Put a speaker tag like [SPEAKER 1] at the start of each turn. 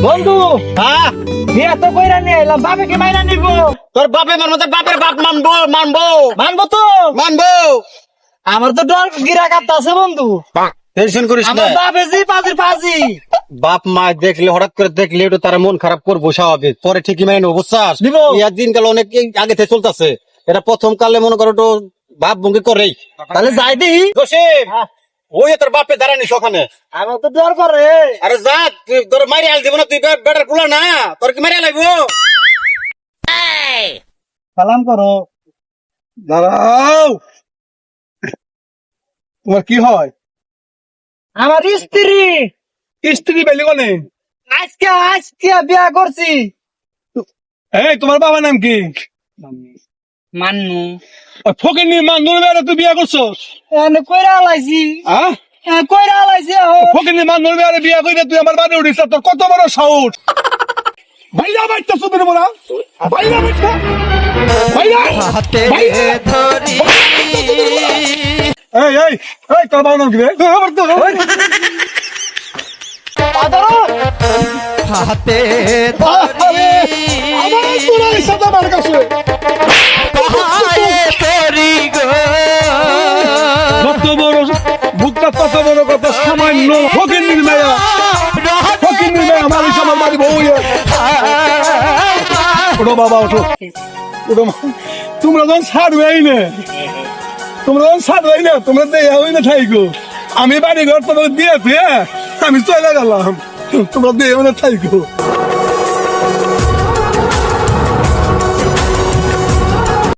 [SPEAKER 1] বন্ধু
[SPEAKER 2] হ্যাঁ
[SPEAKER 1] বিয়া তো কইরা নিয়ে এলাম, বাপে কি মাইনা নিব?
[SPEAKER 2] তোর বাপে মানবো, তোর বাপের বাপ মানবো মানবো
[SPEAKER 1] মানবো তো?
[SPEAKER 2] মানবো।
[SPEAKER 1] আমার তো ডর গিরা কাটতে আছে বন্ধু।
[SPEAKER 2] টেনশন করিস না,
[SPEAKER 1] আমার বাপে জি পাজির পাজি।
[SPEAKER 2] বাপ মা দেখলে হঠাৎ করে দেখলে একটু তারা মন খারাপ করবো, স্বাভাবিক। পরে ঠিকই মেনে নেবো, বুঝছাস?
[SPEAKER 1] নিবো।
[SPEAKER 2] ইয়ার দিনকাল অনেক আগে থেকে চলতেছে, এটা প্রথম কালে মনে করো তো বাপ ভঙ্গি করেই।
[SPEAKER 1] তাহলে যাই দিই।
[SPEAKER 2] জসিম, ওই তোর বাপে দাঁড়ানিস ওখানে।
[SPEAKER 1] আমার তো ডর করে।
[SPEAKER 2] আরে যা, তুই তোর মারি আল দিব না, তুই বেটার পুলা না, তোর কি মারি আলাইবো?
[SPEAKER 1] সালাম করো।
[SPEAKER 3] দাঁড়াও, তোমার কি হয়?
[SPEAKER 1] আমার স্ত্রী
[SPEAKER 3] স্ত্রী বেলি কোনে?
[SPEAKER 1] আজকে আজকে বিয়া করছি।
[SPEAKER 3] এই তোমার বাবার নাম কি?
[SPEAKER 1] মান্নু
[SPEAKER 3] ফকিনি মান্দুর বেড়ে তুই বিয়া করছস?
[SPEAKER 1] এনে কইরা লাইছি,
[SPEAKER 3] হ্যাঁ,
[SPEAKER 1] কইরা লাইছি।
[SPEAKER 3] ফকিনি মান্দুর বেড়ে বিয়া করে তুই আমার বাড়ি উঠিস, তোর কত বড় সাহস! ভাইরা বাচ্চা সুদের মোরা, ভাইরা বাচ্চা, ভাইরা এই এই এই তোর বাবার নাম কি রে? আমার তো
[SPEAKER 4] হাতে
[SPEAKER 3] আরে, আমার তোরা এই সাদা আমার কাছে কত বড় বুকটা, কত বড় কথা, সামান্য ফকিনির মেয়া, ফকিনির মেয়া আমার আমার বাড়ি বউ। ওঠো বাবা, ওঠো ওঠো। তোমরা যখন ছাড়বে না, তোমরা যখন ছাড়বে না, তোমরা দেয়া হই না থাইকো। আমি বাড়ি ঘর তোমাকে দিয়েছি, আমি চলে গেলাম, তোমরা দেয়া হই না থাইকো।